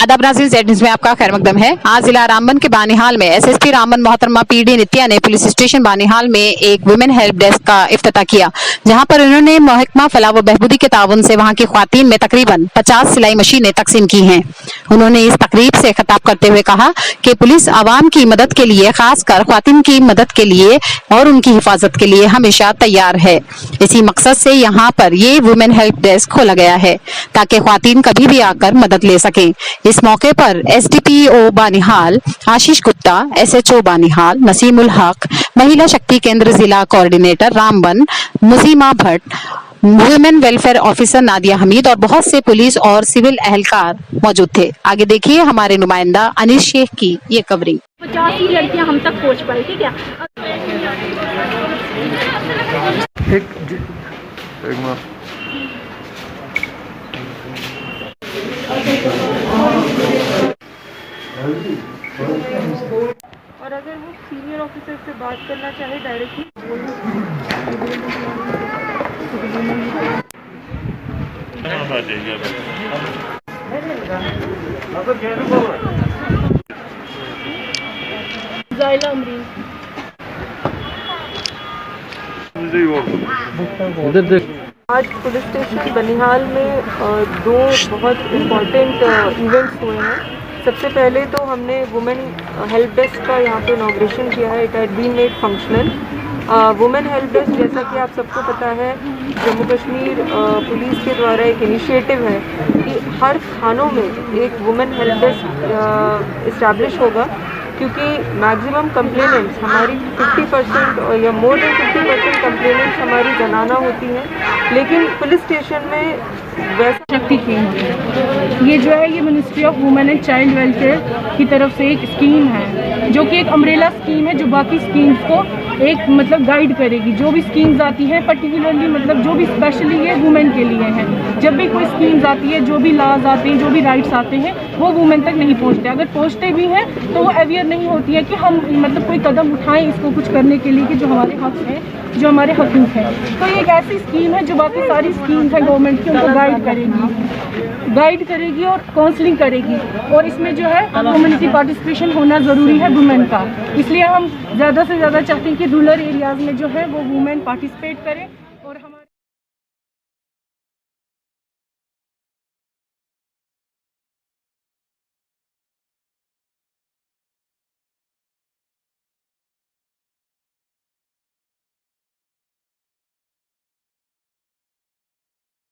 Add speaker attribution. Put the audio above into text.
Speaker 1: आदाब नाज़रीन, Z news में आपका खैर मकदम है। आज जिला रामबन के बानिहाल में एसएसपी रामबन मोहतरमा पीडी नित्या ने पुलिस स्टेशन बानिहाल में एक वुमेन हेल्प डेस्क का इफ्तिताह किया, जहां पर उन्होंने महकमा फलाह व बहबूदी के ताउन से वहां की ख्वातीन में तकरीबन 50 सिलाई मशीनें तकसीम की हैं। उन्होंने इस तकरीब से खिताब करते हुए कहा कि पुलिस आवाम की मदद के लिए, खासकर ख्वातीन की मदद के लिए और उनकी हिफाजत के लिए हमेशा तैयार है। इसी मकसद से यहाँ पर ये वुमेन हेल्प डेस्क खोला गया है ताकि ख्वातीन कभी भी आकर मदद ले सकें। इस मौके पर एसडीपीओ बानिहाल आशीष गुप्ता, एसएचओ बानिहाल नसीमुल हक, महिला शक्ति केंद्र जिला coordinator Ramban Mujima Bhatt, women welfare officer Nadia Hamid और बहुत से पुलिस और सिविल एहलकार मौजूद थे। आगे देखिए हमारे नुमाइंदा अनिल शेख की ये कवरिंग।
Speaker 2: 50 ही लड़कियां हम तक पहुंच पाई, ठीक है। और अगर वो सीनियर ऑफिसर से बात करना चाहे डायरेक्टली आज पुलिस स्टेशन बनिहाल में दो बहुत इम्पोर्टेंट इवेंट्स हुए हैं। सबसे पहले तो हमने वुमेन हेल्प डेस्क का यहाँ पे इनॉग्रेशन किया है। It had been made functional. Women help desk, जैसा कि आप सबको पता है, जम्मू कश्मीर पुलिस के द्वारा एक इनिशिएटिव है कि हर थानों में एक वुमेन हेल्प डेस्क इस्टेब्लिश होगा, क्योंकि मैक्सिमम कंप्लेनेंट्स हमारी 50% या मोर देन 50% कंप्लेनेंट्स हमारी जनाना होती हैं, लेकिन पुलिस स्टेशन में वैसा
Speaker 3: शक्ति की ये जो है, ये ministry of women and child welfare की तरफ से एक स्कीम है, जो कि एक अम्ब्रेला स्कीम है, जो बाकी स्कीम्स को एक मतलब गाइड करेगी। जो भी स्कीम्स आती हैं पर्टिकुलरली, मतलब जो भी स्पेशली ये वुमेन के लिए हैं। जब भी कोई स्कीम्स आती है, जो भी लॉज आते हैं, जो भी राइट्स आते हैं, वो वुमेन तक नहीं पहुंचते। अगर पहुंचते भी हैं तो वो अवेयर नहीं होती है कि हम मतलब कोई कदम उठाएं इसको कुछ करने के लिए, कि जो हमारे हक हैं, जो हमारे हकूक़ हैं। तो ये एक ऐसी स्कीम है जो बाकी सारी स्कीम्स हैं गवर्नमेंट की, उनको गाइड करेगी और काउंसलिंग करेगी। और इसमें जो है कम्युनिटी पार्टिसिपेशन होना ज़रूरी है वुमेन का। इसलिए हम ज़्यादा से ज़्यादा चाहते हैं कि रूरल एरियाज़ में जो है वो वुमेन पार्टिसिपेट करें।